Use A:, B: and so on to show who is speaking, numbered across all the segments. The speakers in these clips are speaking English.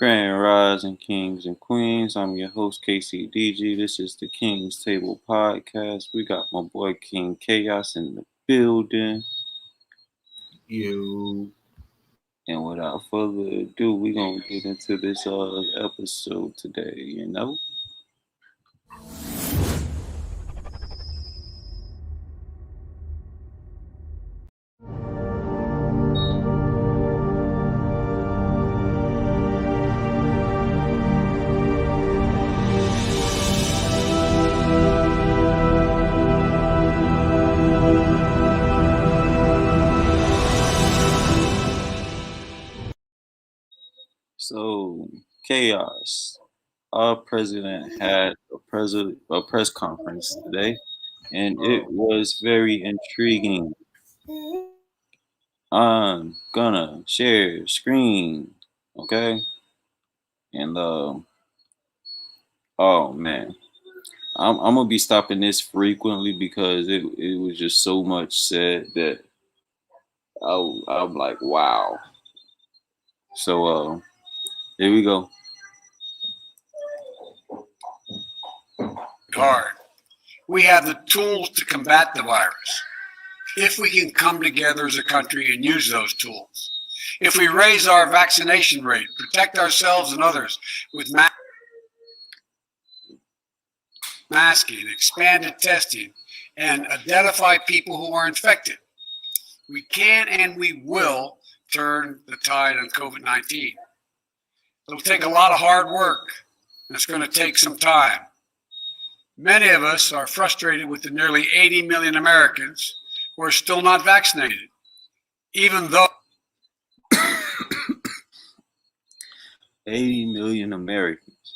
A: Grand Rising Kings and Queens. I'm your host, KCDG. This is the King's Table Podcast. We got my boy King Chaos in the building.
B: You.
A: And without further ado, we're going to get into this episode today, So, Chaos. Our president had a press conference today, and it was very intriguing. I'm gonna share screen, okay? And oh man, I'm gonna be stopping this frequently because it was just so much said that I'm like, wow. So here we go.
C: Hard. We have the tools to combat the virus. If we can come together as a country and use those tools. If we raise our vaccination rate, protect ourselves and others with masking, expanded testing, and identify people who are infected, we can and we will turn the tide on COVID-19. It'll take a lot of hard work, and it's going to take some time. Many of us are frustrated with the nearly 80 million Americans who are still not vaccinated, even though
A: 80 million Americans.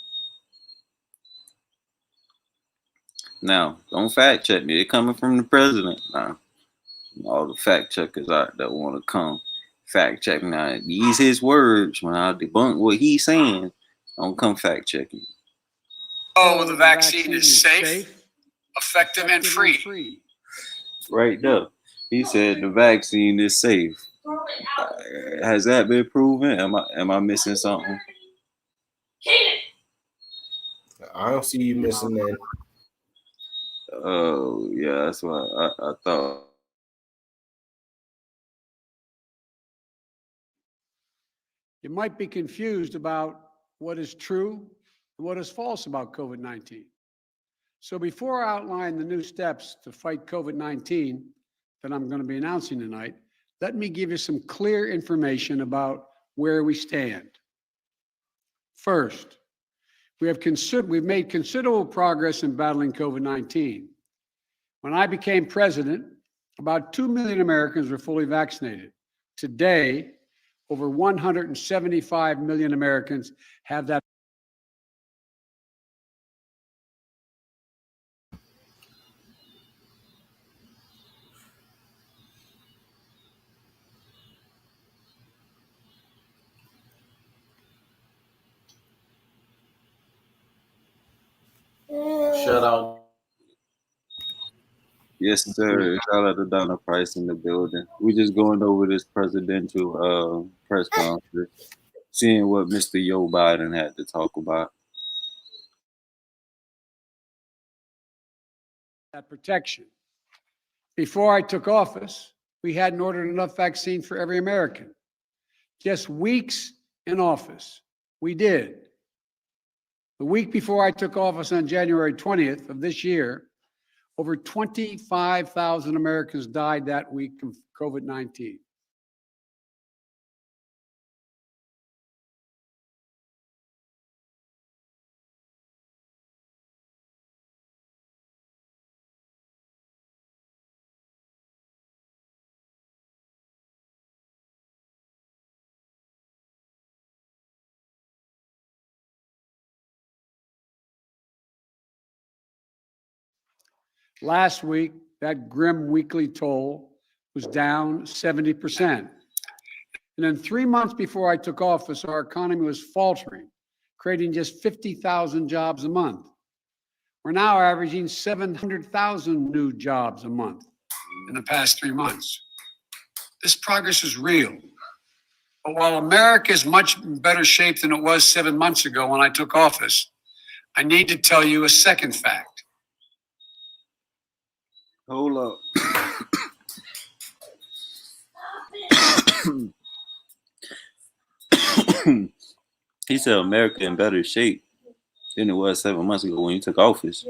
A: Now, don't fact check me. They're coming from the president. Now, all the fact checkers out that want to come fact check now. These his words when I debunk what he's saying. Don't come fact checking.
C: oh, the vaccine is safe, effective, and free.
A: Right there. He said the vaccine is safe. Has that been proven? Am I missing something?
B: I don't see you missing that.
A: Oh yeah, that's what I thought.
D: You might be confused about what is true and what is false about COVID-19. So before I outline the new steps to fight COVID-19 that I'm going to be announcing tonight, let me give you some clear information about where we stand. First, we've made considerable progress in battling COVID-19. When I became president, about 2 million Americans were fully vaccinated. Today, over 175 million Americans have that.
B: Shout out.
A: Yes, sir. Shout out to Donna Price in the building. We just going over this presidential press conference, seeing what Mr. Joe Biden had to talk about.
D: That protection. Before I took office, we hadn't ordered enough vaccine for every American. Just weeks in office, we did. The week before I took office on January 20th of this year, over 25,000 Americans died that week of COVID-19. Last week, that grim weekly toll was down 70%. And then 3 months before I took office, our economy was faltering, creating just 50,000 jobs a month. We're now averaging 700,000 new jobs a month
C: in the past 3 months. This progress is real, But while America is much better shape than it was 7 months ago when I took office, I need to tell you a second fact.
A: Hold up. He said America in better shape than it was 7 months ago when you took office.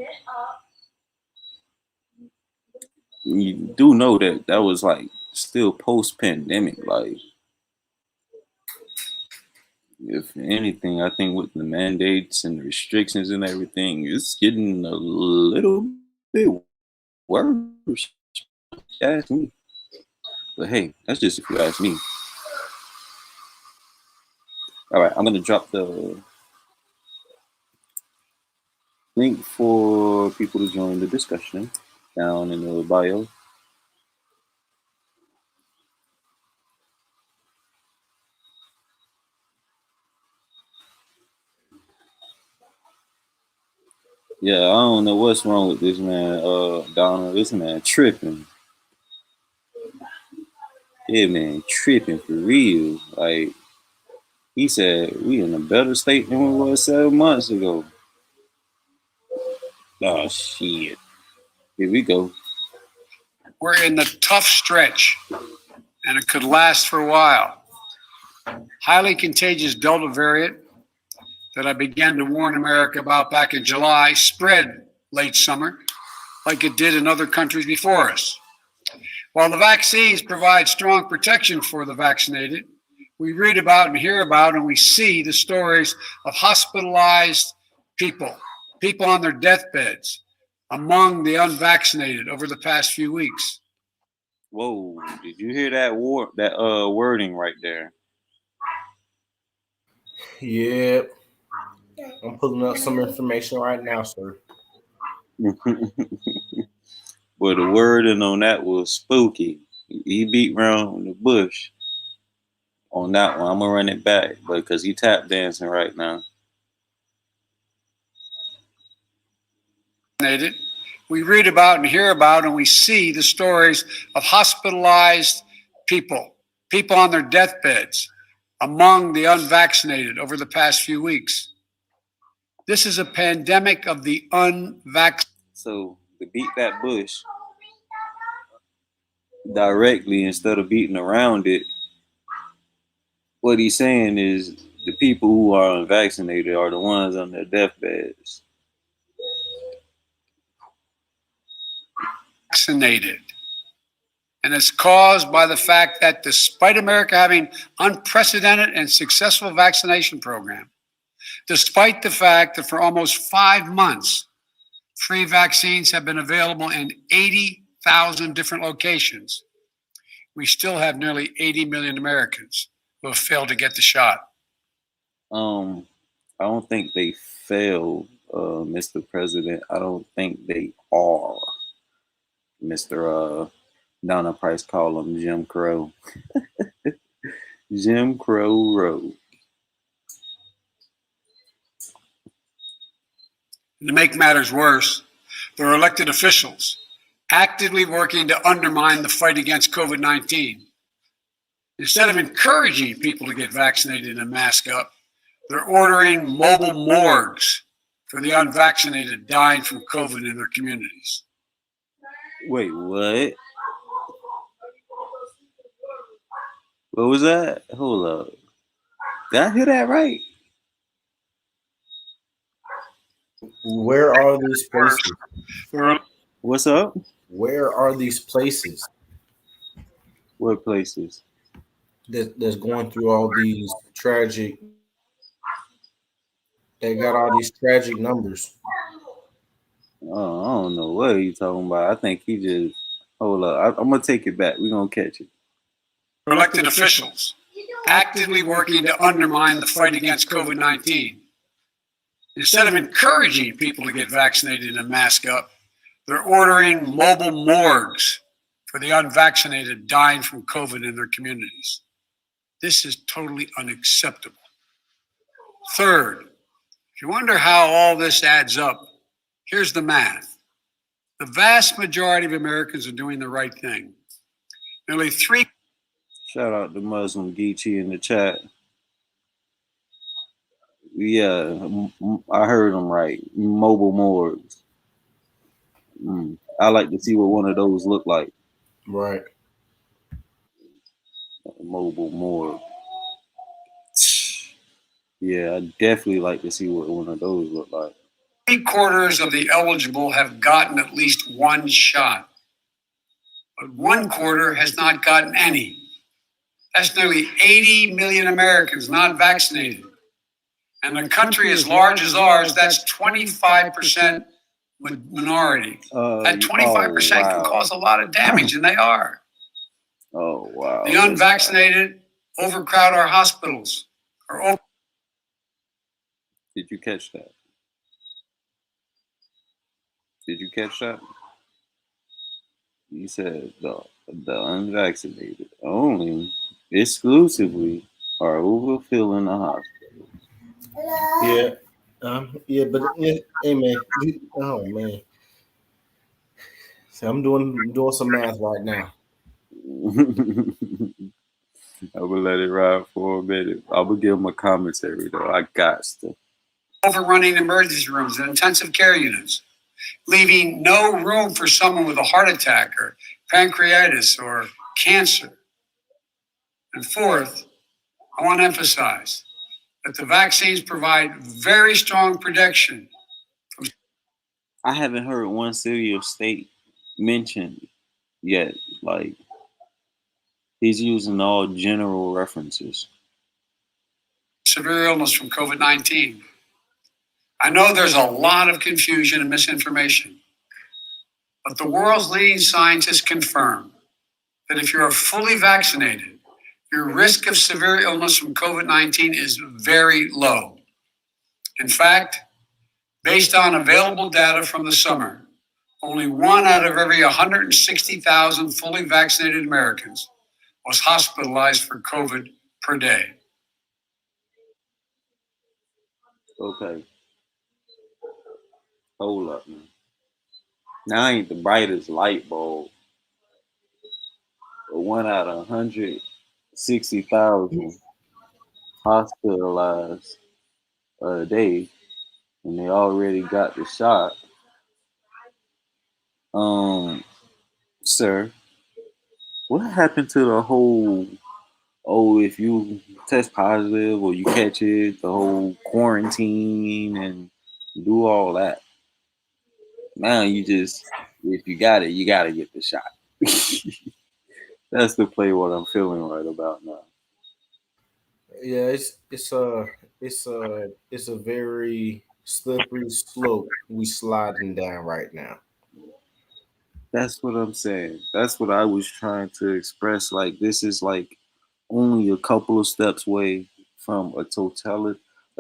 A: You do know that was like still post-pandemic. Like, if anything, I think with the mandates and the restrictions and everything, it's getting a little bit worse. If you ask me. But hey, that's just if you ask me. All right, I'm gonna drop the link for people to join the discussion down in the bio. Yeah, I don't know what's wrong with this man, Donald. This man tripping. Yeah, man, tripping for real. Like, he said, we in a better state than we was 7 months ago. Oh, shit. Here we go.
C: We're in the tough stretch, and it could last for a while. Highly contagious Delta variant that I began to warn America about back in July spread late summer, like it did in other countries before us. While the vaccines provide strong protection for the vaccinated, we read about and hear about and we see the stories of hospitalized people on their deathbeds among the unvaccinated over the past few weeks.
A: Whoa, did you hear that wording right there?
B: Yeah. I'm pulling up some information right now, sir.
A: But the wording on that was spooky. He beat around the bush on that one. I'm gonna run it back, but because he tap dancing right now.
C: We read about and hear about and we see the stories of hospitalized people on their deathbeds among the unvaccinated over the past few weeks. This is a pandemic of the unvaccinated.
A: So to beat that bush directly instead of beating around it, what he's saying is the people who are unvaccinated are the ones on their deathbeds.
C: Vaccinated. And it's caused by the fact that despite America having unprecedented and successful vaccination program, despite the fact that for almost 5 months, free vaccines have been available in 80,000 different locations, we still have nearly 80 million Americans who have failed to get the shot.
A: I don't think they failed, Mr. President. I don't think they are. Mr. Donna Price call him Jim Crow. Jim Crow Road.
C: To make matters worse, there are elected officials actively working to undermine the fight against COVID-19. Instead of encouraging people to get vaccinated and mask up, they're ordering mobile morgues for the unvaccinated dying from COVID in their communities.
A: Wait, what? What was that? Hold up. Did I hear that right?
B: Where are these places?
A: What's up?
B: Where are these places
A: What places?
B: that's going through all these tragic? They got all these tragic numbers.
A: Oh, I don't know what he's talking about. I think he just hold up. I'm gonna take it back. We're gonna catch it.
C: Elected officials actively working to undermine the fight against COVID-19. Instead of encouraging people to get vaccinated and mask up, they're ordering mobile morgues for the unvaccinated dying from COVID in their communities. This is totally unacceptable. Third, if you wonder how all this adds up, here's the math. The vast majority of Americans are doing the right thing. Nearly 3.
A: Shout out to Muslim Geechee in the chat. Yeah, I heard him right. Mobile morgues. I like to see what one of those look like.
B: Right.
A: Mobile morgue. Yeah, I definitely like to see what one of those look like.
C: 3/4 of the eligible have gotten at least one shot, but 1/4 has not gotten any. That's nearly 80 million Americans not vaccinated. And a country as large as ours, that's 25% minority. That 25% can cause a lot of damage, and they are.
A: Oh, wow.
C: The unvaccinated overcrowd our hospitals.
A: Did you catch that? Did you catch that? He said the unvaccinated only exclusively are overfilling the hospital.
B: Yeah. Yeah, but hey man, oh man. So I'm doing some math right now.
A: I will let it ride for a minute. I will give him a commentary though. I got to.
C: Overrunning emergency rooms and intensive care units, leaving no room for someone with a heart attack or pancreatitis or cancer. And fourth, I want to emphasize that the vaccines provide very strong protection.
A: I haven't heard one city or state mentioned yet. Like, he's using all general references.
C: Severe illness from COVID-19. I know there's a lot of confusion and misinformation, but the world's leading scientists confirm that if you're fully vaccinated, your risk of severe illness from COVID-19 is very low. In fact, based on available data from the summer, only 1 out of every 160,000 fully vaccinated Americans was hospitalized for COVID per day.
A: Okay. Hold up, man. Now I ain't the brightest light bulb. But 1 out of 160,000 hospitalized a day, and they already got the shot. Sir, what happened to the whole, if you test positive or you catch it, the whole quarantine and do all that? Now you just, if you got it, you got to get the shot. That's the play what I'm feeling right about now.
B: Yeah, it's a very slippery slope we sliding down right now.
A: That's what I'm saying. That's what I was trying to express. Like, this is like only a couple of steps away from a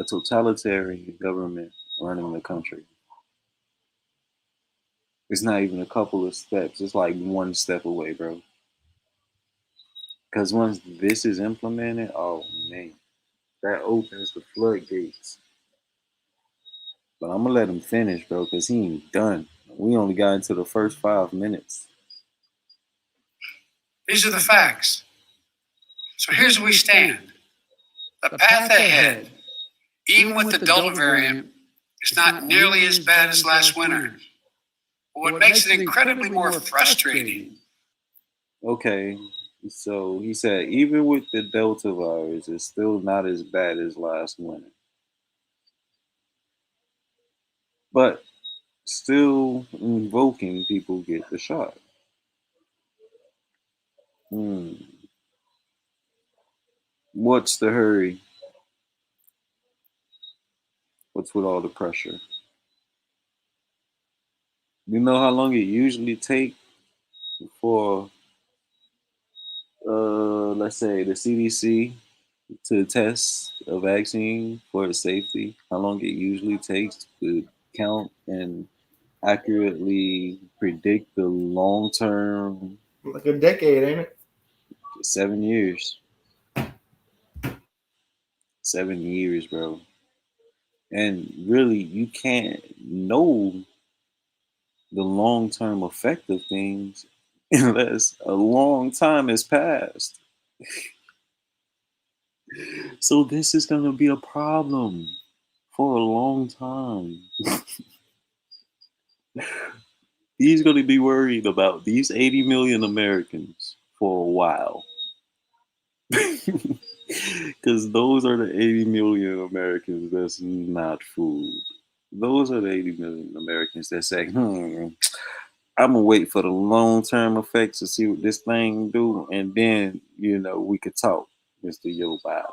A: totalitarian government running the country. It's not even a couple of steps. It's like one step away, bro. Because once this is implemented, oh man, that opens the floodgates. But I'm gonna let him finish, bro, because he ain't done. We only got into the first 5 minutes.
C: These are the facts. So here's where we stand. The path ahead, even with the Delta variant, is not nearly as bad as last winter. But what makes it incredibly more frustrating.
A: Okay, so he said even with the Delta virus, it's still not as bad as last winter. But still invoking people get the shot. What's the hurry? What's with all the pressure? You know how long it usually takes for, let's say, the CDC to test a vaccine for its safety? How long it usually takes to count and accurately predict the long term?
B: Like a decade, ain't it?
A: 7 years. 7 years, bro. And really, you can't know the long term effect of things unless a long time has passed. So this is going to be a problem for a long time. He's going to be worried about these 80 million Americans for a while. Because those are the 80 million Americans that's not food. Those are the 80 million Americans that say, I'm gonna wait for the long-term effects to see what this thing do, and then we could talk, Mr. Joe Biden.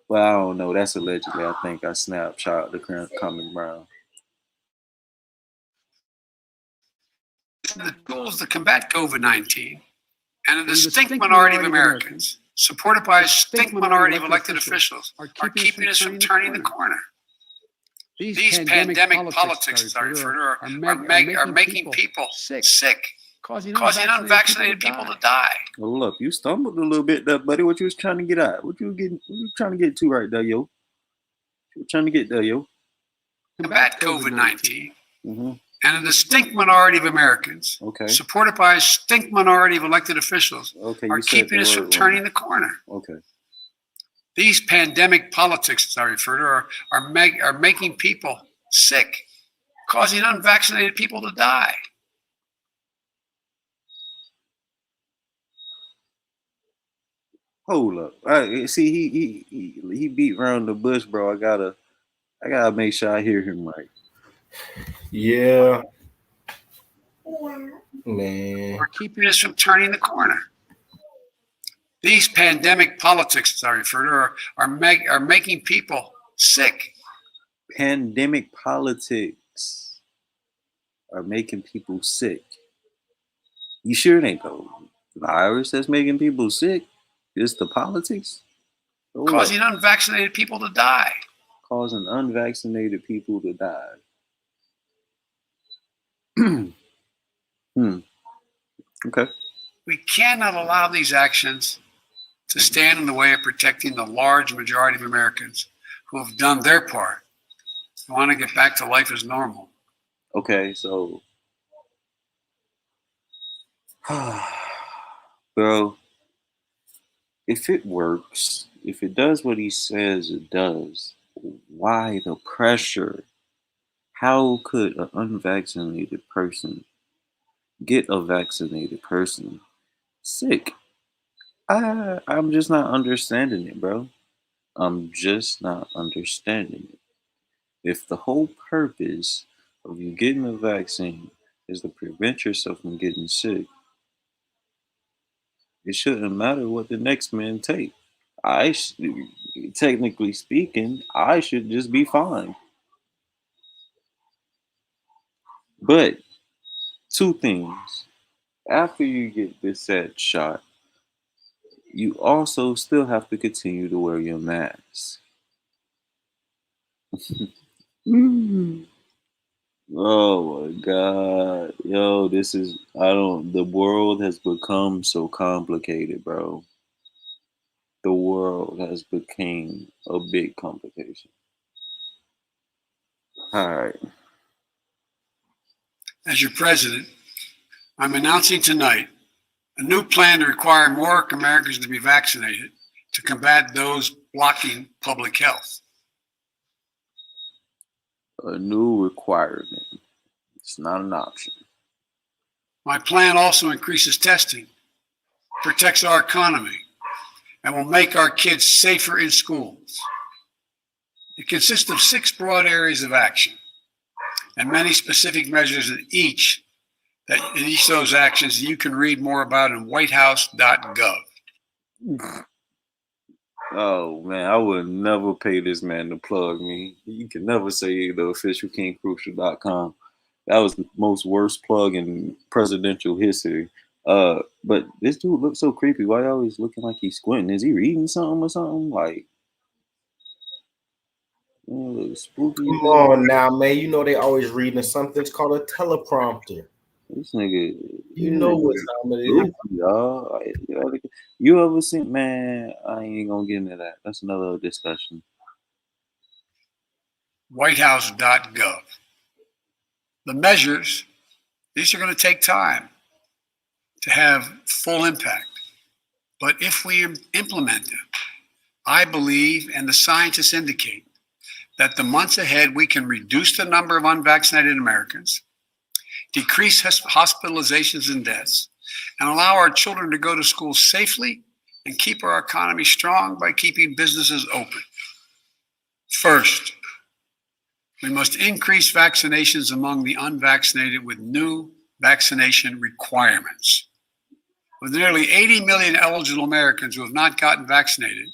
A: Well, I don't know. That's allegedly. I think I snapshot the current Common Brown.
C: The tools to combat COVID-19 and a distinct minority of Americans, supported by a distinct minority of elected officials, are keeping us from turning the corner. These pandemic politics, as I refer to, are making people sick, causing unvaccinated people to die.
A: Hold up, you stumbled a little bit there, buddy. What you was trying to get at? What you trying to get to right there, yo? What you trying to get there, yo?
C: Combat COVID-19 and a distinct minority of Americans, supported by a distinct minority of elected officials, are keeping us from turning the corner.
A: Okay.
C: These pandemic politics, as I refer to, are making people sick, causing unvaccinated people to die.
A: Hold up. See, he beat around the bush, bro. I gotta make sure I hear him right.
B: Yeah. Man.
C: Are keeping us from turning the corner. These pandemic politics, as I refer to, are making people sick.
A: Pandemic politics are making people sick. You sure it ain't the virus that's making people sick? It's the politics?
C: Causing unvaccinated people to die.
A: Causing unvaccinated people to die. Okay.
C: We cannot allow these actions to stand in the way of protecting the large majority of Americans who have done their part, who want to get back to life as normal.
A: Okay, so, bro, if it works, if it does what he says it does, why the pressure? How could an unvaccinated person get a vaccinated person sick? I'm just not understanding it, bro. I'm just not understanding it. If the whole purpose of you getting a vaccine is to prevent yourself from getting sick, it shouldn't matter what the next man take. Technically speaking, I should just be fine. But two things. After you get this said shot, you also still have to continue to wear your mask. Oh my God. Yo, the world has become so complicated, bro. The world has become a big complication. All right.
C: As your president, I'm announcing tonight a new plan to require more Americans to be vaccinated to combat those blocking public health.
A: A new requirement. It's not an option.
C: My plan also increases testing, protects our economy, and will make our kids safer in schools. It consists of 6 broad areas of action and many specific measures in each of those actions that you can read more about in whitehouse.gov.
A: Oh man, I would never pay this man to plug me. You can never say the official KingCrucial.com. That was the most worst plug in presidential history. But this dude looks so creepy. Why always looking like he's squinting? Is he reading something or something? Like, spooky.
B: Come on now, man. You know they always reading something. It's called a teleprompter.
A: This nigga.
B: You know what time it is.
A: Y'all. You ever seen, man, I ain't gonna get into that. That's another discussion.
C: Whitehouse.gov. The measures, these are going to take time. to have full impact. But if we implement them, I believe, and the scientists indicate, that the months ahead we can reduce the number of unvaccinated Americans, decrease hospitalizations and deaths, and allow our children to go to school safely and keep our economy strong by keeping businesses open. First, we must increase vaccinations among the unvaccinated with new vaccination requirements. With nearly 80 million eligible Americans who have not gotten vaccinated,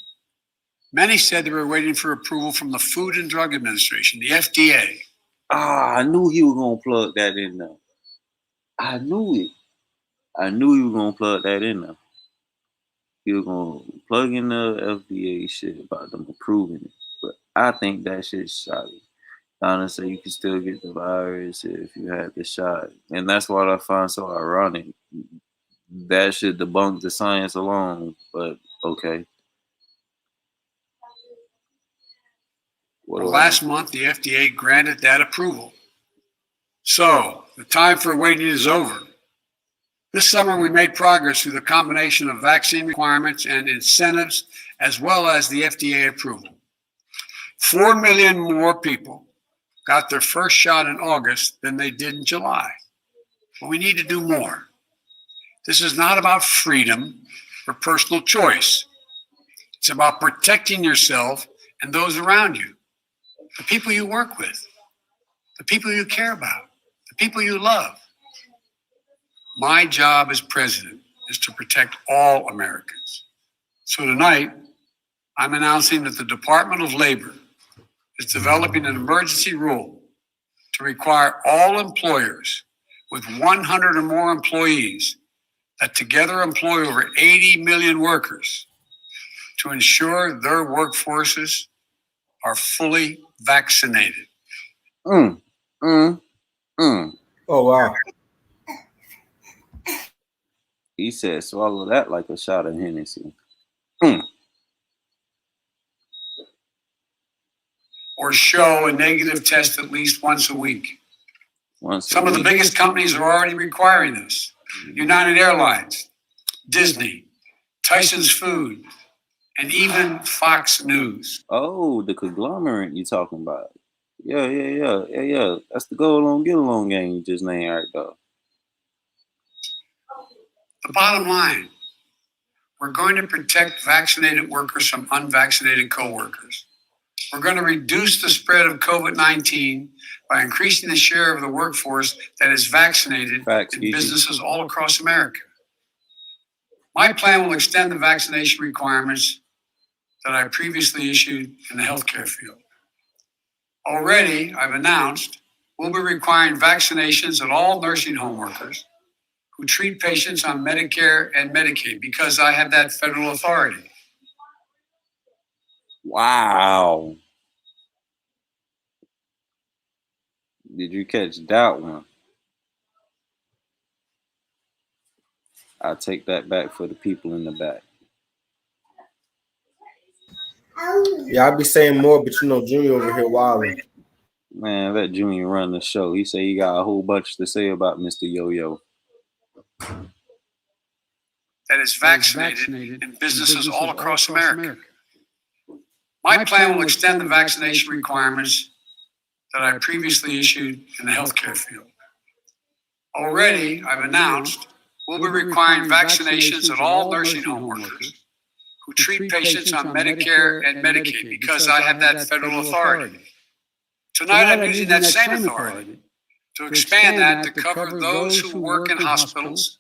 C: many said they were waiting for approval from the Food and Drug Administration, the FDA.
A: I knew he was gonna plug that in there. I knew it. I knew he was gonna plug that in there. He was gonna plug in the FDA shit about them approving it. But I think that shit's shoddy. Honestly, you can still get the virus if you had the shot. And that's what I find so ironic. That should debunk the science alone, but okay.
C: Well, last month, the FDA granted that approval. So, the time for waiting is over. This summer, we made progress through the combination of vaccine requirements and incentives, as well as the FDA approval. 4 million more people got their first shot in August than they did in July. But we need to do more. This is not about freedom or personal choice. It's about protecting yourself and those around you, the people you work with, the people you care about, the people you love. My job as president is to protect all Americans. So tonight, I'm announcing that the Department of Labor is developing an emergency rule to require all employers with 100 or more employees that together employ over 80 million workers to ensure their workforces are fully vaccinated.
B: Oh, wow.
A: He said, swallow that like a shot of Hennessy.
C: Or show a negative test at least once a week. Some of the biggest companies are already requiring this. United Airlines, Disney, Tyson's Food, and even Fox News.
A: Oh, the conglomerate you talking about. Yeah. That's the go along, get along game you just named right there.
C: The bottom line, we're going to protect vaccinated workers from unvaccinated coworkers. We're going to reduce the spread of COVID-19 by increasing the share of the workforce that is vaccinated in businesses all across America. My plan will extend the vaccination requirements that I previously issued in the healthcare field. Already, I've announced we'll be requiring vaccinations of all nursing home workers who treat patients on Medicare and Medicaid because I have that federal authority.
A: Wow. Did you catch that one? I'll take that back for the people in the back.
B: Yeah, I'll be saying more, but Junior over here wilding.
A: Man, let Junior run the show. He said he got a whole bunch to say about Mr. Yo-Yo.
C: That is vaccinated in businesses all across America. My plan will extend the vaccination requirements that I previously issued in the healthcare field. Already, I've announced we'll be requiring vaccinations of all nursing home workers who treat patients on Medicare and Medicaid because I have that federal authority. Tonight, I'm using that same authority to expand that to cover those who work in hospitals,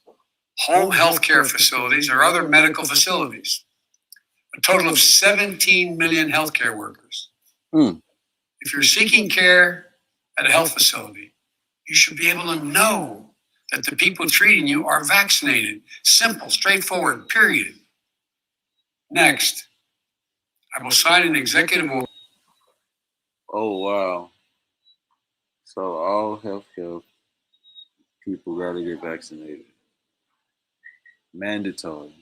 C: home health care facilities, or other medical facilities. A total of 17 million healthcare workers. If you're seeking care at a health facility, you should be able to know that the people treating you are vaccinated. Simple, straightforward, period. Next, I will sign an executive order.
A: Oh, wow. So all healthcare people got to get vaccinated. Mandatory.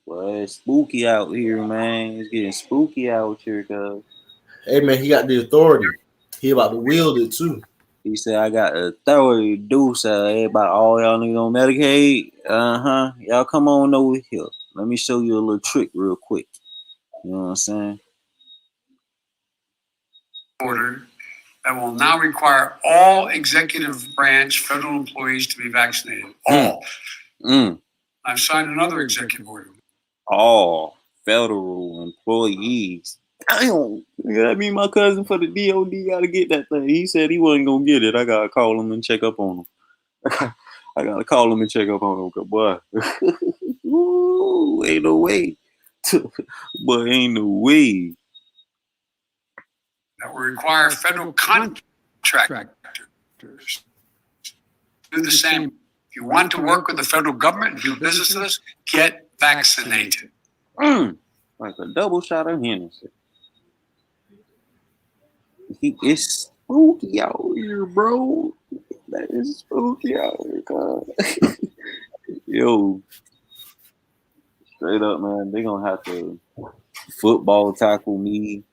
A: Well, it's spooky out here, man. It's getting spooky out here, cuz.
B: Hey, man, he got the authority. He about to wield it, too.
A: He said, I got authority to do so. Everybody, all y'all niggas on Medicaid. Y'all come on over here. Let me show you a little trick real quick. You know what I'm saying?
C: Order that will now require all executive branch federal employees to be vaccinated. All. I've signed another executive order.
A: All federal employees. Damn. That mean my cousin for the DOD got to get that thing. He said he wasn't going to get it. I got to call him and check up on him. I got to call him and check up on him. Cause boy, ooh, ain't no way. Boy, ain't no way.
C: That will require federal contractors do the same. If you want to work with the federal government and do business with us, get vaccinated.
A: Like a double shot of Hennessy. It's spooky out here, bro. That is spooky out here, God. Yo, straight up, man. They gonna have to football tackle me.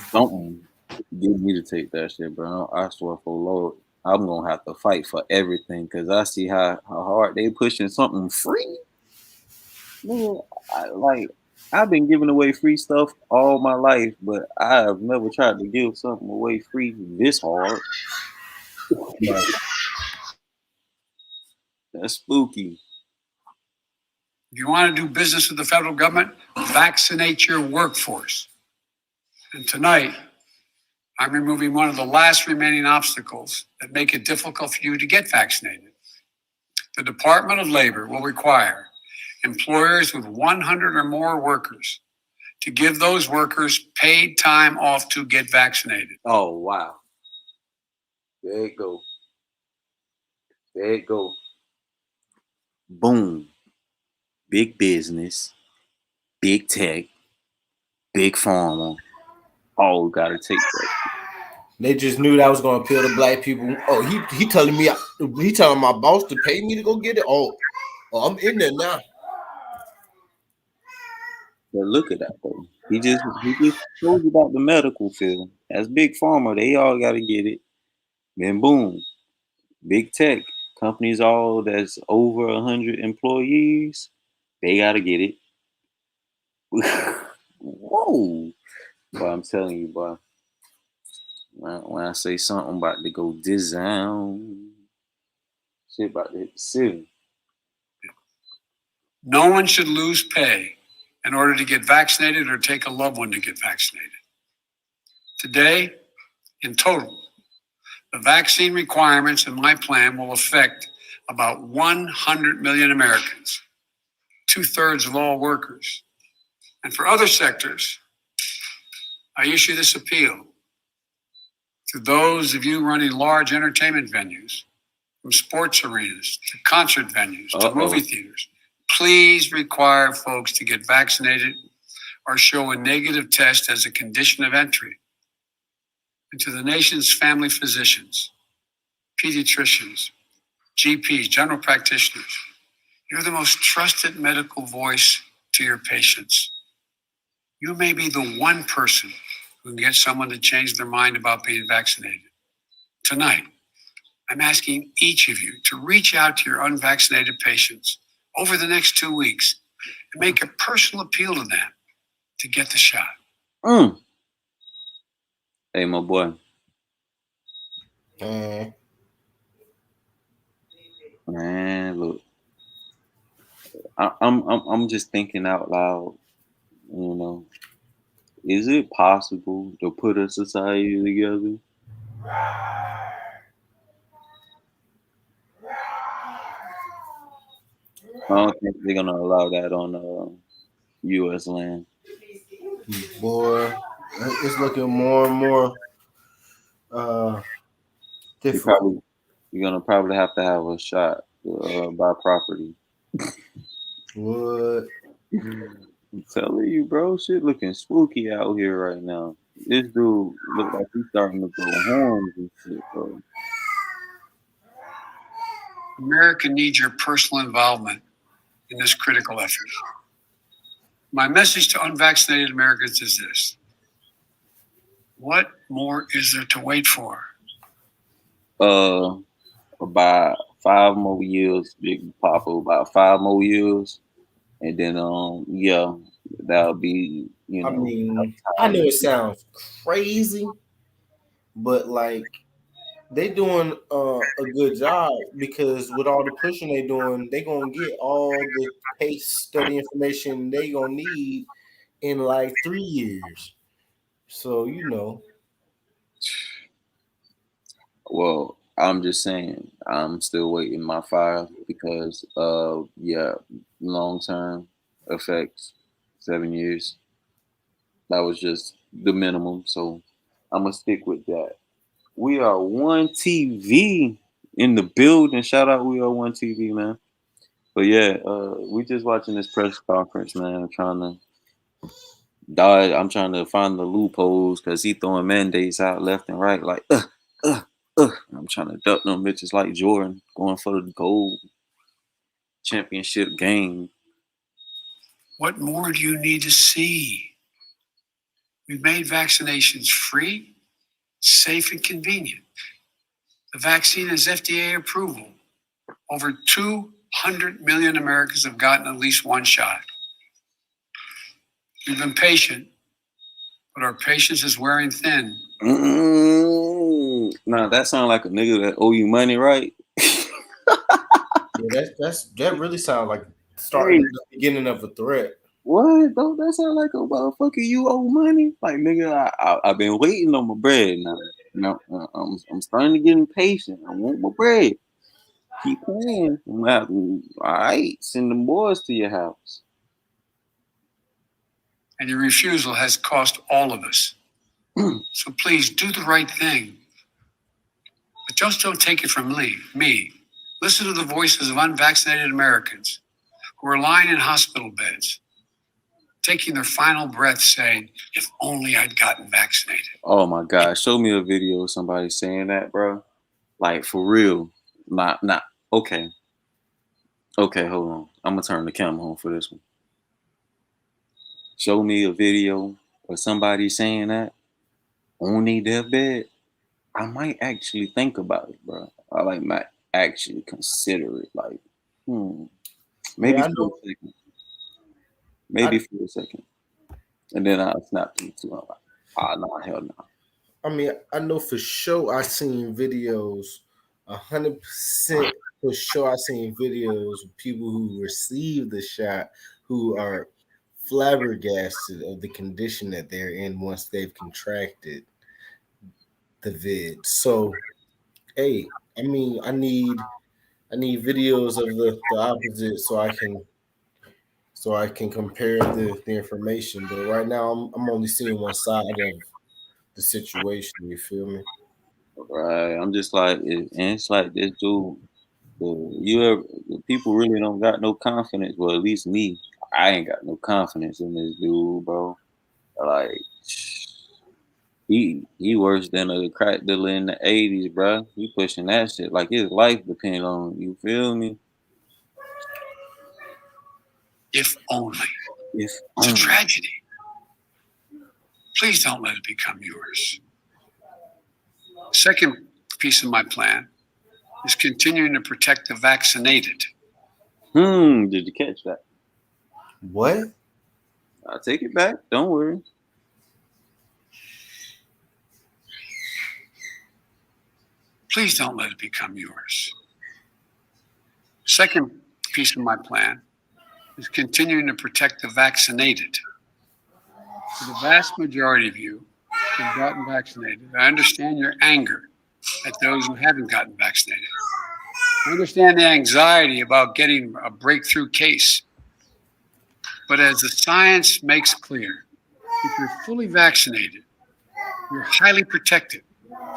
A: Something. Get me to take that shit, bro. I swear for Lord, I'm gonna have to fight for everything because I see how hard they pushing something free. Man, I've been giving away free stuff all my life, but I have never tried to give something away free this hard. That's spooky.
C: If you want to do business with the federal government, vaccinate your workforce. And tonight, I'm removing one of the last remaining obstacles that make it difficult for you to get vaccinated. The Department of Labor will require employers with 100 or more workers to give those workers paid time off to get vaccinated.
A: Oh, wow. There it go. There it go. Boom. Big business, big tech, big pharma. All got to take that.
B: They just knew that was going to appeal to black people. Oh, he telling my boss to pay me to go get it. Oh, I'm in there now.
A: But look at that though. He just told you about the medical field. That's big pharma. They all got to get it. Then boom, big tech companies, all that's over 100 employees, they got to get it. Whoa! But I'm telling you, boy. When I say something about to go down, shit about to hit the city.
C: No one should lose pay in order to get vaccinated or take a loved one to get vaccinated. Today, in total, the vaccine requirements in my plan will affect about 100 million Americans, 2/3 of all workers. And for other sectors, I issue this appeal to those of you running large entertainment venues, from sports arenas to concert venues to movie theaters. Please require folks to get vaccinated or show a negative test as a condition of entry. And to the nation's family physicians, pediatricians, GPs, general practitioners, you're the most trusted medical voice to your patients. You may be the one person who can get someone to change their mind about being vaccinated. Tonight, I'm asking each of you to reach out to your unvaccinated patients over the next 2 weeks and make a personal appeal to them to get the shot.
A: Hey, my boy. Man, look, I'm just thinking out loud. You know, is it possible to put a society together? I don't think they're gonna allow that on U.S. land.
B: Boy, it's looking more and more different.
A: You're gonna probably have to have a shot to buy property.
B: What?
A: I'm telling you, bro, shit looking spooky out here right now. This dude look like he's starting to grow horns and shit, bro.
C: America needs your personal involvement in this critical effort. My message to unvaccinated Americans is this: what more is there to wait for?
A: About 5 more years, Big Papa. About 5 more years, and then yeah, that'll be
B: I mean, I know it sounds crazy, but like they doing a good job because with all the pushing they doing, they gonna get all the case study information they gonna need in like 3 years. So
A: Well, I'm just saying, I'm still waiting my 5 because yeah, long term effects, 7 years. That was just the minimum, so I'm gonna stick with that. We are one TV in the building. Shout out, we are one TV, man. But yeah, we just watching this press conference, man. I'm trying to find the loopholes because he throwing mandates out left and right, like uh. I'm trying to duck them bitches like Jordan, going for the gold championship game.
C: What more do you need to see? We've made vaccinations free, safe, and convenient. The vaccine has FDA approval. Over 200 million Americans have gotten at least one shot. We've been patient, but our patience is wearing thin.
A: Nah, that sounds like a nigga that owe you money, right?
B: yeah, that really sounds like starting the beginning of a threat.
A: What? Don't that sound like a motherfucker you owe money? Like nigga, I've been waiting on my bread now. I'm starting to get impatient. I want my bread. Keep playing. All right, send them boys to your house.
C: And your refusal has cost all of us. So please do the right thing. But just don't take it from me. Listen to the voices of unvaccinated Americans who are lying in hospital beds, taking their final breath saying, if only I'd gotten vaccinated.
A: Oh my God. Show me a video of somebody saying that, bro. Like for real. Not okay. Okay, hold on. I'm gonna turn the camera on for this one. Show me a video of somebody saying that on their deathbed. I might actually think about it, bro. I might actually consider it. Like, maybe
B: Yeah,
A: for a second. Maybe for a second. And then I'll snap them too. I'm like, no, hell no.
B: I mean, I know for sure I seen videos, 100% for sure I seen videos of people who received the shot who are flabbergasted of the condition that they're in once they've contracted the vid. So, hey, I mean, I need videos of the opposite so I can compare the information. But right now I'm only seeing one side of the situation. You feel me?
A: Right. I'm just like, and it's like this dude. The people really don't got no confidence. Well, at least me, I ain't got no confidence in this dude, bro. Like, he worse than a crack dealer in the '80s, bro. He pushing that shit like his life depend on it. You feel me?
C: If only.
A: If
C: It's
A: only.
C: a tragedy. Please don't let it become yours. Second piece of my plan is continuing to protect the vaccinated.
A: Did you catch that?
B: What?
A: I'll take it back. Don't worry.
C: Please don't let it become yours. Second piece of my plan is continuing to protect the vaccinated. For the vast majority of you who've gotten vaccinated, I understand your anger at those who haven't gotten vaccinated. I understand the anxiety about getting a breakthrough case. But as the science makes clear, if you're fully vaccinated, you're highly protected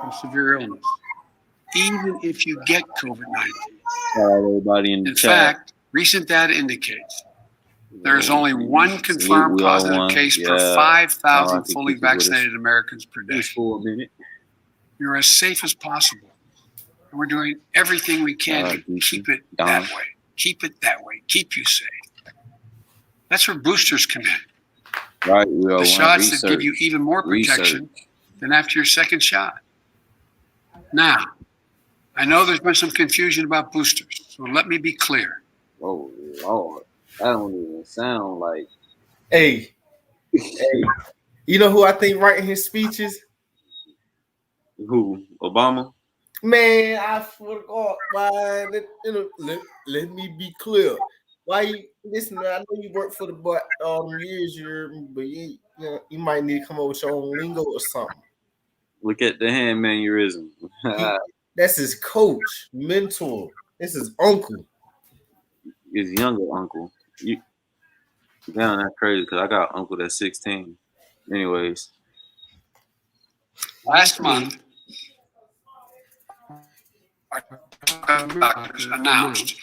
C: from severe illness, even if you get COVID-19.
A: Everybody in the
C: In
A: chat.
C: fact, recent data indicates there is only one confirmed positive case per 5,000 fully vaccinated Americans per day.
A: Just for a minute.
C: You're as safe as possible. And we're doing everything we can to keep it that way. Keep it that way. Keep you safe. That's where boosters come in.
A: Right.
C: The shots that give you even more protection than after your second shot. Now, I know there's been some confusion about boosters, so let me be clear.
A: Oh Lord, that don't even sound like.
B: Hey, you know who I think writing his speeches?
A: Who? Obama?
B: Man, I swear to God, man. Let me be clear. Why you listen? I know you work for the but years, but you might need to come up with your own lingo or something.
A: Look at the hand mannerism.
B: That's his coach, mentor. This is uncle.
A: His younger uncle. Damn, that's crazy because I got an uncle that's 16. Anyways.
C: Last month, our doctors announced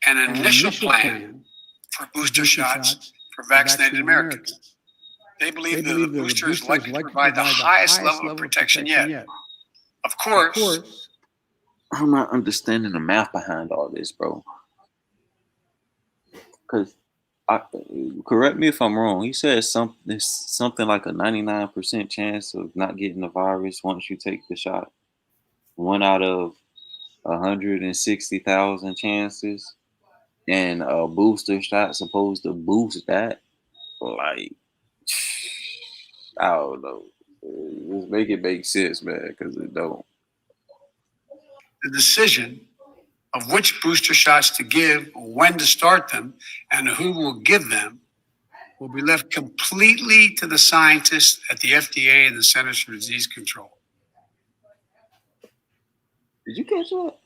C: an initial plan for booster shots for vaccinated Americans. They believe that the booster is likely to provide the highest level of protection yet. Of course,
A: I'm not understanding the math behind all this, bro. Because, correct me if I'm wrong, he said something like a 99% chance of not getting the virus once you take the shot. 1 out of 160,000 chances. And a booster shot supposed to boost that. Like, I don't know. Just make it make sense, man, because it don't.
C: the decision of which booster shots to give, when to start them, and who will give them will be left completely to the scientists at the FDA and the Centers for Disease Control.
A: Did you catch that?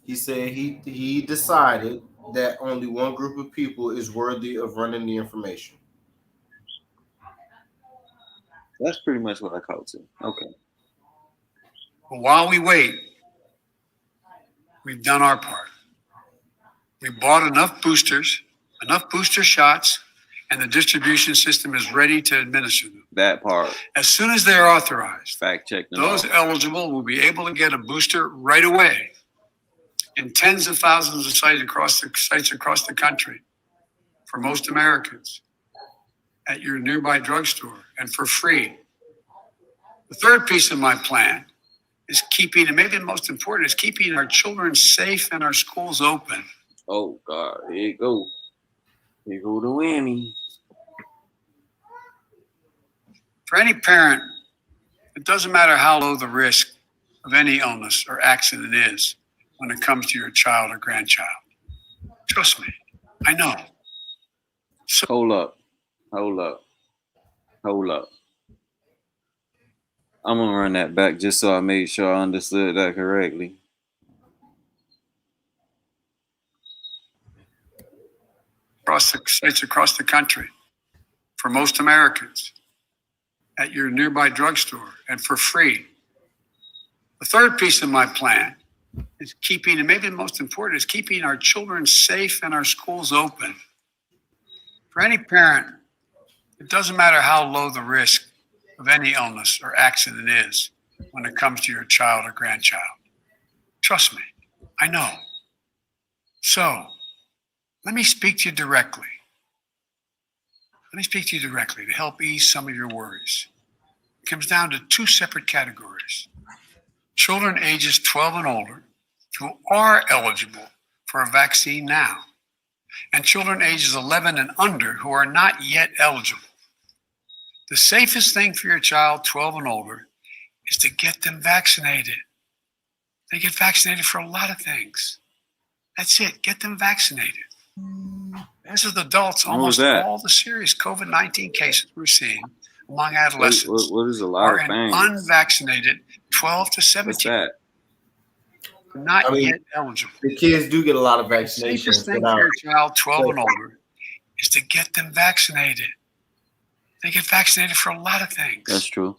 B: He said he decided that only one group of people is worthy of running the information.
A: That's pretty much what I caught too. Okay.
C: But while we wait, we've done our part. We bought enough booster shots, and the distribution system is ready to administer them.
A: That part.
C: As soon as they are authorized,
A: Fact check them
C: those
A: out.
C: eligible will be able to get a booster right away in tens of thousands of sites across the country for most Americans at your nearby drugstore and for free. The third piece of my plan is keeping, and maybe the most important, is keeping our children safe and our schools open.
A: Oh God, here you go. Here go the whammy.
C: For any parent, it doesn't matter how low the risk of any illness or accident is when it comes to your child or grandchild. Trust me, I know. So,
A: Hold up. I'm gonna run that back just so I made sure I understood that correctly.
C: across the sites across the country for most Americans at your nearby drugstore and for free. The third piece of my plan is keeping, and maybe the most important, is keeping our children safe and our schools open. For any parent, it doesn't matter how low the risk of any illness or accident is when it comes to your child or grandchild. Trust me, I know. So, let me speak to you directly. To help ease some of your worries. It comes down to two separate categories. Children ages 12 and older who are eligible for a vaccine now, and children ages 11 and under who are not yet eligible. The safest thing for your child 12 and older is to get them vaccinated. They get vaccinated for a lot of things. That's it, get them vaccinated. As with adults, almost all the serious COVID-19 cases we're seeing among adolescents
A: What is a lot
C: are
A: of
C: in
A: things?
C: unvaccinated 12 to 17.
A: What's that?
C: Not yet eligible.
B: The kids do get a lot of
C: The
B: vaccinations.
C: safest thing for your child 12 and older is to get them vaccinated. They get vaccinated for a lot of things.
A: That's true.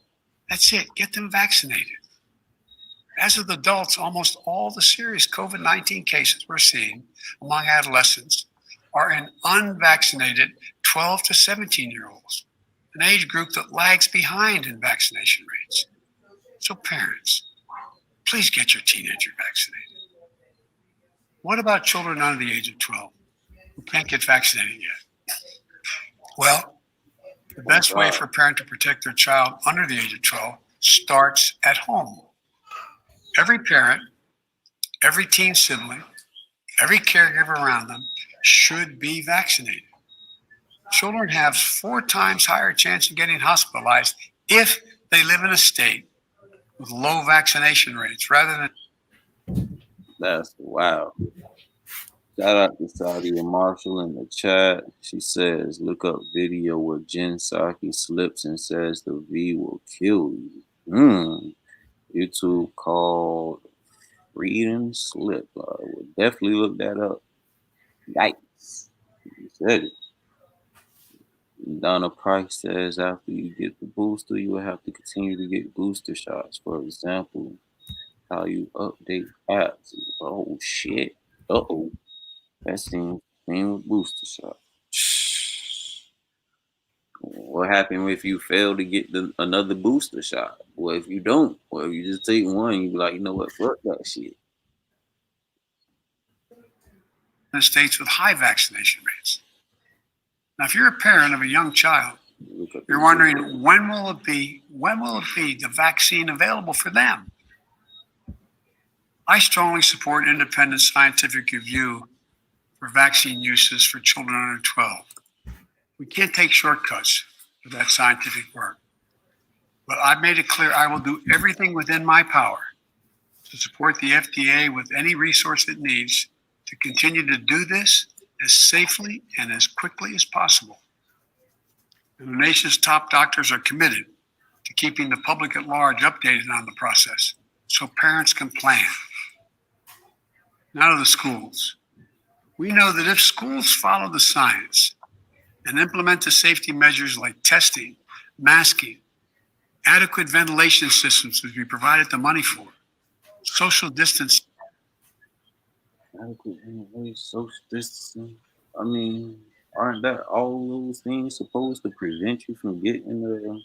C: That's it, get them vaccinated. As with adults, almost all the serious COVID-19 cases we're seeing among adolescents are in unvaccinated 12 to 17-year-olds, an age group that lags behind in vaccination rates. So parents, please get your teenager vaccinated. What about children under the age of 12 who can't get vaccinated yet? Well, the best way for a parent to protect their child under the age of 12 starts at home. Every parent, every teen sibling, every caregiver around them should be vaccinated. Children have 4 times higher chance of getting hospitalized if they live in a state with low vaccination rates rather than.
A: That's wow. Shout out to Saudi and Marshall in the chat. She says, look up video where Jen Psaki slips and says the V will kill you. YouTube called Freedom Slip. I will definitely look that up. Yikes. You said it. Donna Price says after you get the booster, you will have to continue to get booster shots. For example, how you update apps. Oh shit. Uh-oh. That seems same with booster shots. What happened if you fail to get another booster shot? Well, if you don't, or if you just take one, you be like, you know what, fuck that shit.
C: In states with high vaccination rates. Now, if you're a parent of a young child, you're wondering when will it be the vaccine available for them? I strongly support independent scientific review for vaccine uses for children under 12. We can't take shortcuts with that scientific work. But I've made it clear I will do everything within my power to support the FDA with any resource it needs to continue to do this as safely and as quickly as possible. And the nation's top doctors are committed to keeping the public at large updated on the process so parents can plan. Now to the schools. We know that if schools follow the science and implement the safety measures like testing, masking, adequate ventilation systems, which we provided the money for, social distancing.
A: Adequate ventilation, social distancing. I mean, aren't that all those things supposed to prevent you from getting the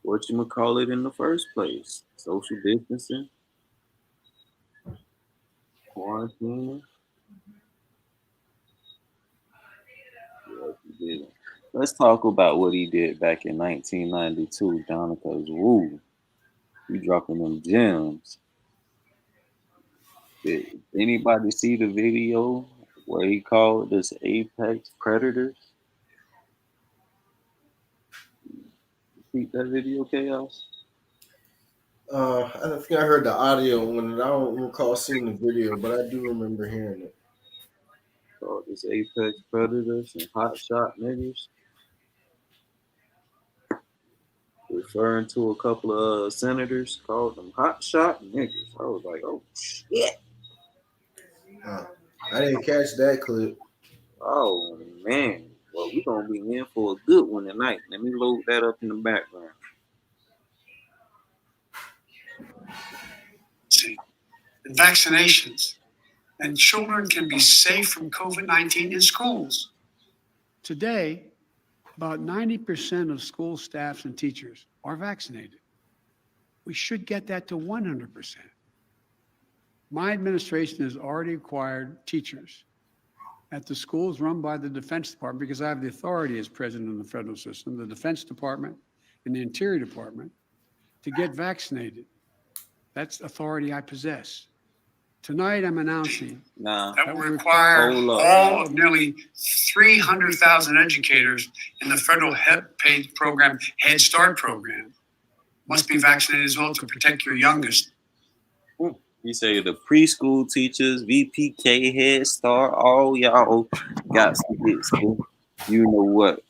A: whatchamacallit in the first place? Social distancing, quarantine. Yeah, let's talk about what he did back in 1992, Donna, because woo, he dropping them gems. Did anybody see the video where he called this apex predators? See that video, Chaos?
B: I think I heard the audio when I don't recall seeing the video, but I do remember hearing it.
A: Called this apex predators and hot shot niggas, referring to a couple of senators, called them hot shot niggas. I was like, oh shit.
B: I didn't catch that clip.
A: Oh man. Well, we're gonna be in for a good one tonight. Let me load that up in the background.
C: And vaccinations. And children can be safe from COVID-19 in schools.
D: Today, about 90% of school staffs and teachers are vaccinated. We should get that to 100%. My administration has already acquired teachers at the schools run by the Defense Department, because I have the authority as president of the federal system, the Defense Department and the Interior Department, to get vaccinated. That's authority I possess. Tonight, I'm announcing
C: that will require all of nearly 300,000 educators in the federal paid program, Head Start program, must be vaccinated as well to protect your youngest.
A: You say the preschool teachers, VPK, Head Start, all y'all got to get school. You know what?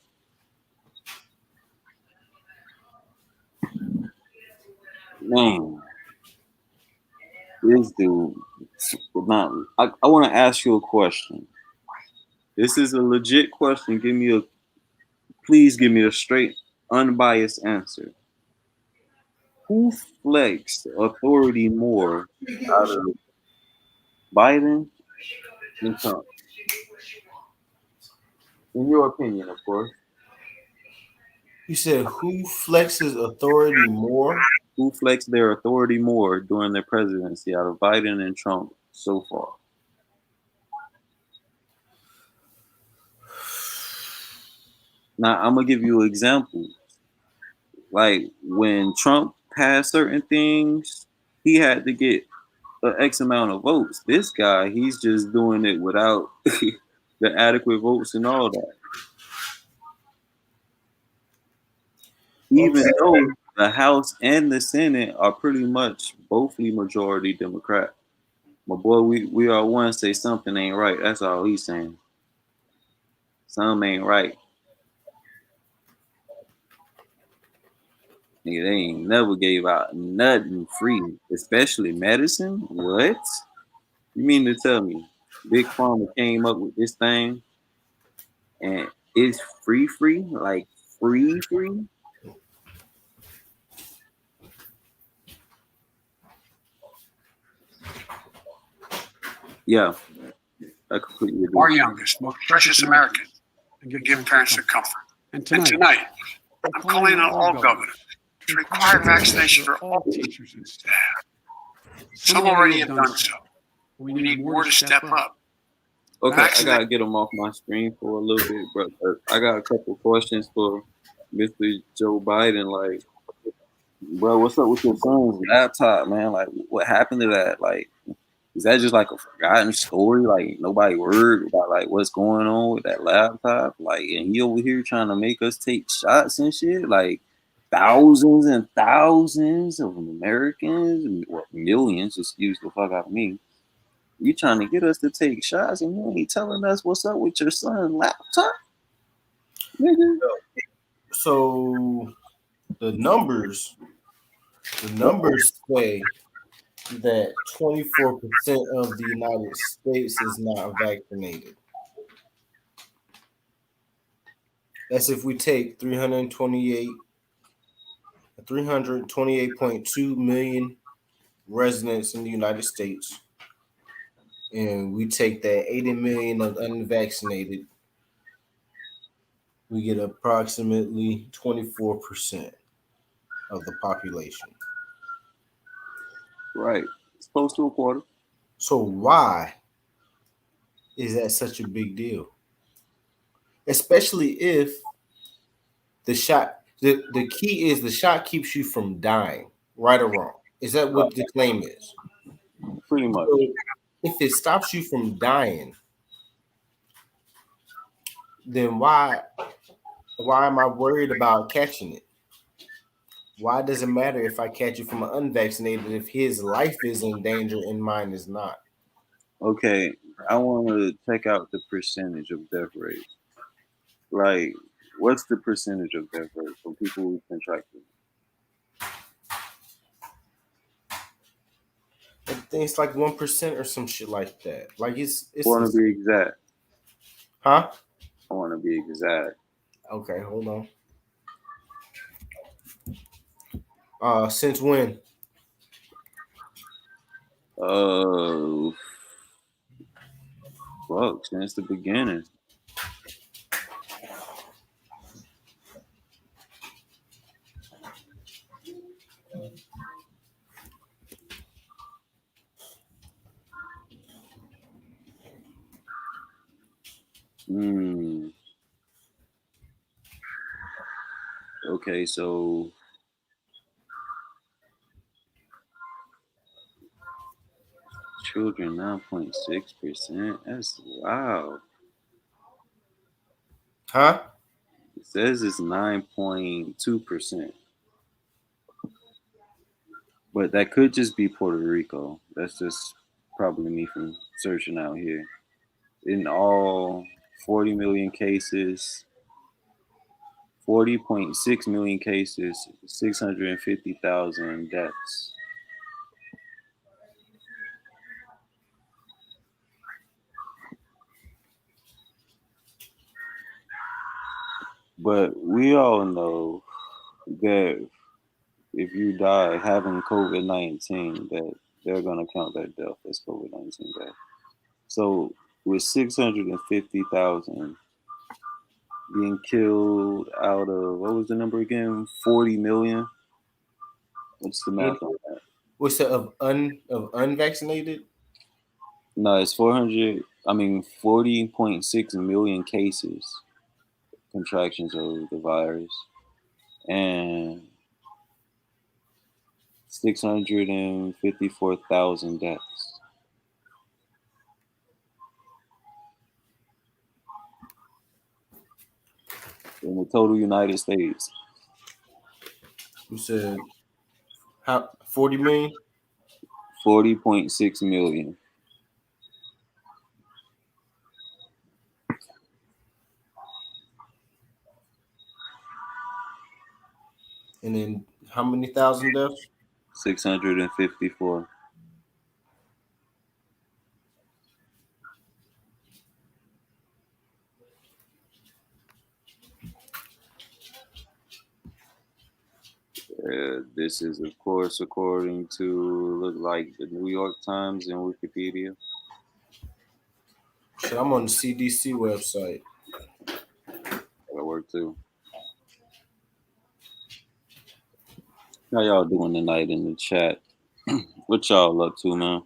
A: Man, this dude. Now, I want to ask you a question. This is a legit question. Please give me a straight, unbiased answer. Who flexed authority more out of Biden and Trump? In your opinion, of course.
B: You said who flexes authority more?
A: Who flexed their authority more during their presidency out of Biden and Trump so far? Now, I'm going to give you an example. Like when Trump passed certain things, he had to get an X amount of votes. This guy, he's just doing it without the adequate votes and all that. Even
B: Okay.
A: though the House and the Senate are pretty much bothly majority Democrat. My boy, we are one say something ain't right. That's all he's saying. Something ain't right. Nigga, they ain't never gave out nothing free, especially medicine. What? You mean to tell me Big Pharma came up with this thing and it's free? Like free? Yeah, I completely
C: Our
A: agree.
C: youngest, most precious American, and give parents their comfort.
D: And
C: And tonight, I'm calling on all governors to require vaccination for all
D: teachers and staff.
C: Some already have done so. We need more to step up.
A: Okay, I gotta get him off my screen for a little bit, but I got a couple questions for Mr. Joe Biden. Like, bro, what's up with your son's laptop, man? Like, what happened to that? Like, is that just like a forgotten story? Like, nobody worried about like what's going on with that laptop? Like, and he over here trying to make us take shots and shit. Like, thousands and thousands of Americans, well, millions, excuse the fuck out of me. You trying to get us to take shots and you ain't telling us what's up with your son's laptop? Nigga.
B: So the numbers say that 24% of the United States is not vaccinated. That's if we take 328.2 million residents in the United States, and we take that 80 million of unvaccinated, we get approximately 24% of the population.
A: Right. It's close to a quarter.
B: So why is that such a big deal? Especially if the key is the shot keeps you from dying, right or wrong. Is that what the claim is?
A: Pretty much.
B: So if it stops you from dying, then why am I worried about catching it? Why does it matter if I catch it from an unvaccinated if his life is in danger and mine is not?
A: Okay, I want to check out the percentage of death rate. Like, what's the percentage of death rate for people who contracted?
B: I think it's like 1% or some shit like that. Like it's
A: I want to be exact.
B: huh?
A: I want to be exact.
B: Okay, hold on. Since when?
A: Fuck, since the beginning. Okay, so children 9.6%. That's wow.
B: Huh?
A: It says it's 9.2%. But that could just be Puerto Rico. That's just probably me from searching out here. In all, 40 million cases, 40.6 million cases, 650,000 deaths. But we all know that if you die having COVID-19, that they're going to count that death as COVID-19 death. So with 650,000 being killed out of, what was the number again? 40 million? What's the math on that?
B: What's that of unvaccinated?
A: No, it's 40.6 million cases, contractions of the virus. And 654,000 deaths. In the total United States.
B: You said how 40 million?
A: 40.6 million.
B: And then how many thousand deaths?
A: 654. This is, of course, according to look like the New York Times and Wikipedia.
B: Shit, I'm on the CDC website.
A: That'll work too. How y'all doing tonight in the chat? What y'all up to, man?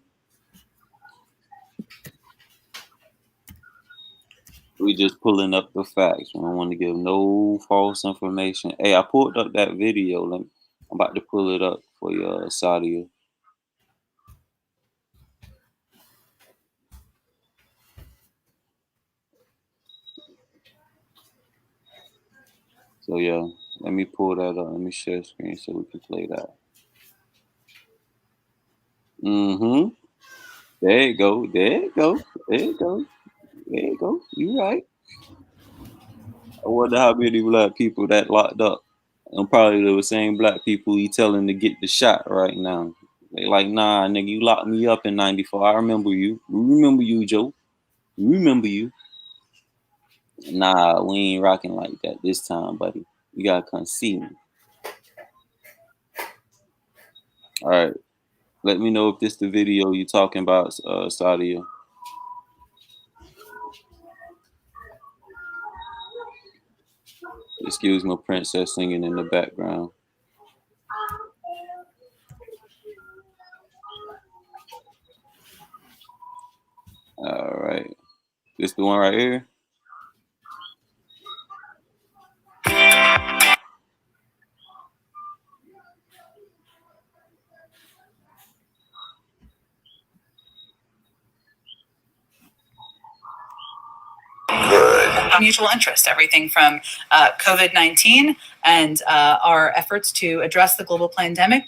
A: We just pulling up the facts. We don't want to give no false information. Hey, I pulled up that video. I'm about to pull it up for you, Sadia. So yeah, let me pull that up. Let me share screen so we can play that. Mm-hmm. There you go. There you go. There you go. There you go. You right. I wonder how many black people that locked up. And probably the same black people he telling to get the shot right now. They like, nah, nigga, you locked me up in '94. I remember you. We remember you, Joe. We remember you. Nah, we ain't rocking like that this time, buddy. You gotta come see me. All right. Let me know if this the video you talking about, Sadia. Excuse my princess singing in the background. All right. This the one right here?
E: Mutual interest, everything from COVID-19 and our efforts to address the global pandemic,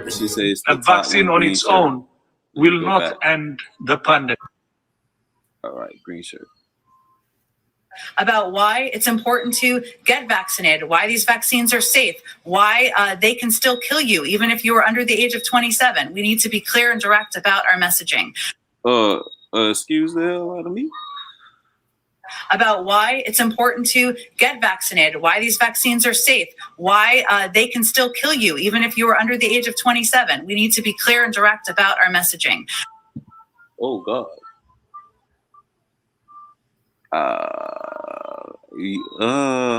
A: She says
F: a vaccine on its own will not end the pandemic.
A: All right, green shirt.
E: About why it's important to get vaccinated, why these vaccines are safe, why they can still kill you even if you are under the age of 27. We need to be clear and direct about our messaging.
A: Excuse the hell out of me?
E: About why it's important to get vaccinated, why these vaccines are safe, why they can still kill you even if you are under the age of 27. We need to be clear and direct about our messaging.
A: Oh, God.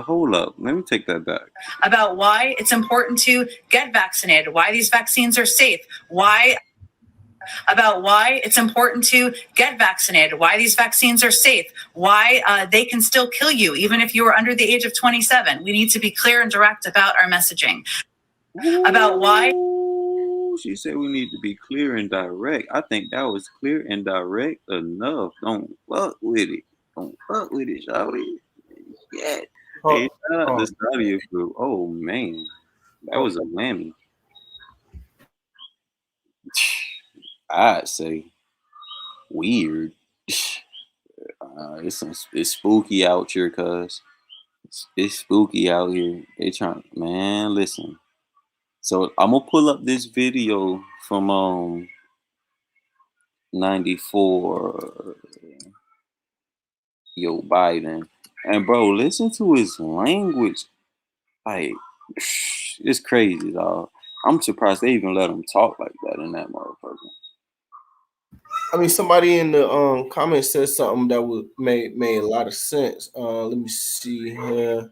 A: Hold up. Let me take that back.
E: About why it's important to get vaccinated, why these vaccines are safe, about why it's important to get vaccinated, why these vaccines are safe, why they can still kill you even if you are under the age of 27. We need to be clear and direct about our messaging. About why.
A: She said we need to be clear and direct. I think that was clear and direct enough. Don't fuck with it. Don't fuck with it, shawty. Yeah. Hey, shout out to Sadia Group. Oh, man. That was a whammy. I'd say weird. It's spooky out here, cuz. It's spooky out here. They trying, man, listen. So I'm gonna pull up this video from 94. Yo, Biden. And bro, listen to his language. Like, it's crazy, dog. I'm surprised they even let him talk like that in that motherfucker.
B: I mean, somebody in the comments said something that would made a lot of sense. Let me see here.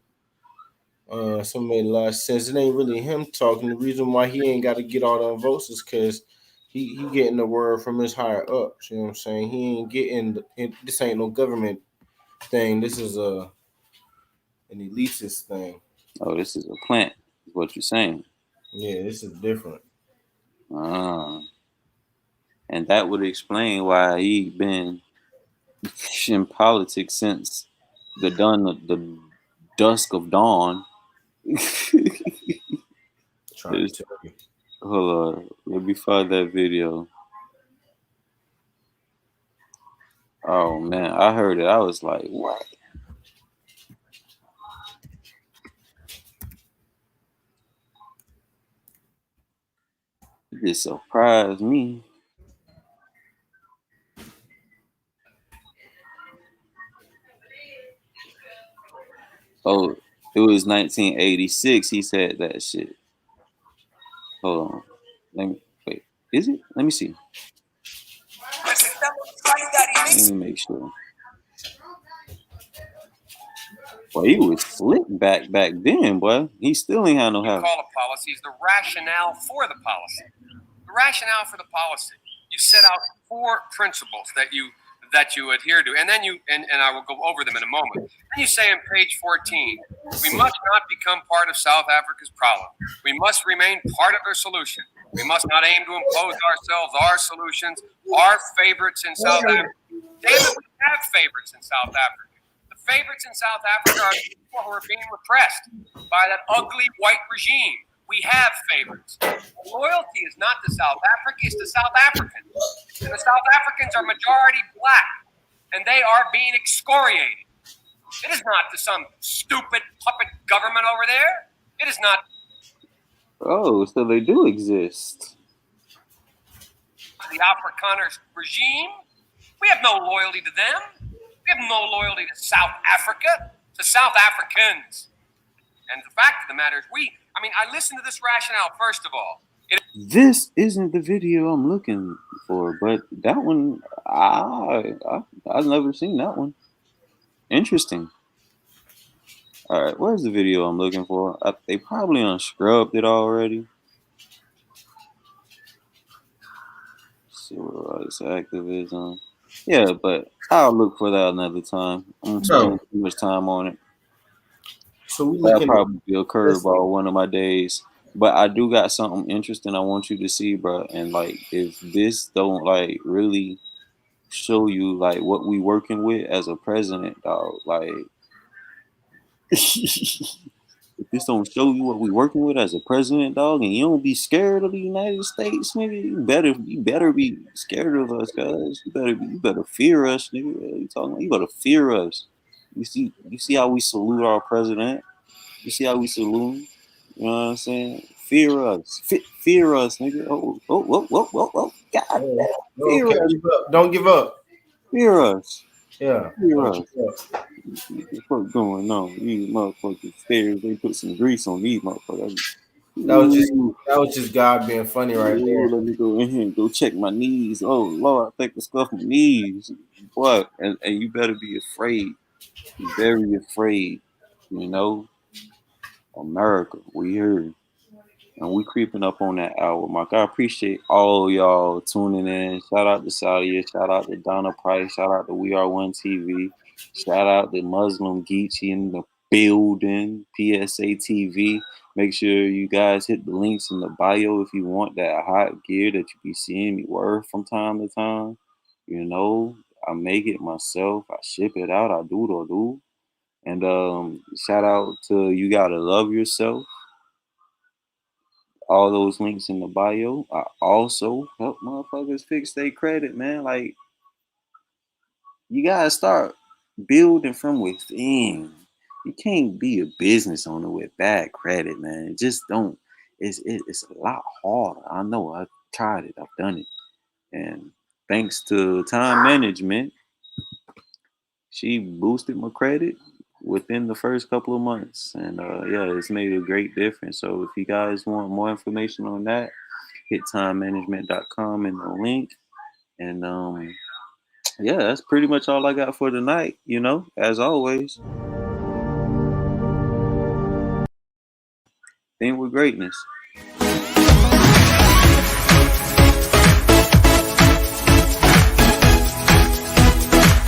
B: Some made a lot of sense. It ain't really him talking. The reason why he ain't got to get all the votes is because He getting the word from his higher ups. You know what I'm saying? He ain't getting this ain't no government thing. This is an elitist thing.
A: Oh, this is a plant, is what you're saying.
B: Yeah, this is different.
A: And that would explain why he been in politics since the dusk of dawn.
B: Trying to tell you.
A: Hold on, let me find that video. Oh man, I heard it. I was like, what? It surprised me. Oh, it was 1986. He said that shit. Hold on. Let me wait. Is it? Let me see. Let me make sure. Well, he was slick back then, boy. He still ain't had no house.
G: Call a policy is the rationale for the policy. The rationale for the policy. You set out 4 principles that you adhere to, and then and I will go over them in a moment. Then you say on page 14, we must not become part of South Africa's problem. We must remain part of their solution. We must not aim to impose ourselves, our solutions, our favorites in South Africa. David, we have favorites in South Africa. The favorites in South Africa are people who are being repressed by that ugly white regime. We have favorites. Loyalty is not to South Africa, it's to South Africans. And the South Africans are majority black, and they are being excoriated. It is not to some stupid puppet government over there. It is not.
A: Oh, so they do exist.
G: To the Afrikaners regime. We have no loyalty to them. We have no loyalty to South Africa, to South Africans. And the fact of the matter is, I listened to this rationale, first of all.
A: This isn't the video I'm looking for, but that one, I've never seen that one. Interesting. All right, where's the video I'm looking for? They probably unscrubbed it already. Civil rights activism. Yeah, but I'll look for that another time. I'm spending too much time on it.
B: So
A: that'll probably be a curveball one of my days. But I do got something interesting I want you to see, bro. And like, if this don't like really show you like what we working with as a president, dog, like if this don't show you what we working with as a president, dog, and you don't be scared of the United States, nigga, you better be scared of us, guys. You better fear us, nigga. What are you talking about? You better fear us. You see how we salute our president? You see how we salute him? You know what I'm saying? Fear us. Fear us, nigga. Oh. God damn. Fear us.
B: Don't give up.
A: Fear us.
B: Yeah.
A: Fear us. What's going on? These motherfuckers stairs, they put some grease on these motherfuckers.
B: That was just God being funny right there.
A: Let me go in here and go check my knees. Oh Lord, I think I scuffed my knees. What? And you better be afraid. Be very afraid. You know? America, we here. And we creeping up on that hour mark. I appreciate all y'all tuning in. Shout out to Sadia. Shout out to Donna Price. Shout out to We Are One TV. Shout out to Muslim Geechee in the building. PSA TV. Make sure you guys hit the links in the bio if you want that hot gear that you be seeing me wear from time to time. You know, I make it myself. I ship it out. I do. And shout out to You Gotta Love Yourself. All those links in the bio. I also help motherfuckers fix their credit, man. Like, you gotta start building from within. You can't be a business owner with bad credit, man. It just don't. It's a lot harder. I know. I've tried it. I've done it. And thanks to time management, she boosted my credit within the first couple of months. And yeah, it's made a great difference. So if you guys want more information on that, hit timemanagement.com in the link. And yeah, that's pretty much all I got for tonight, you know, as always. Think with greatness.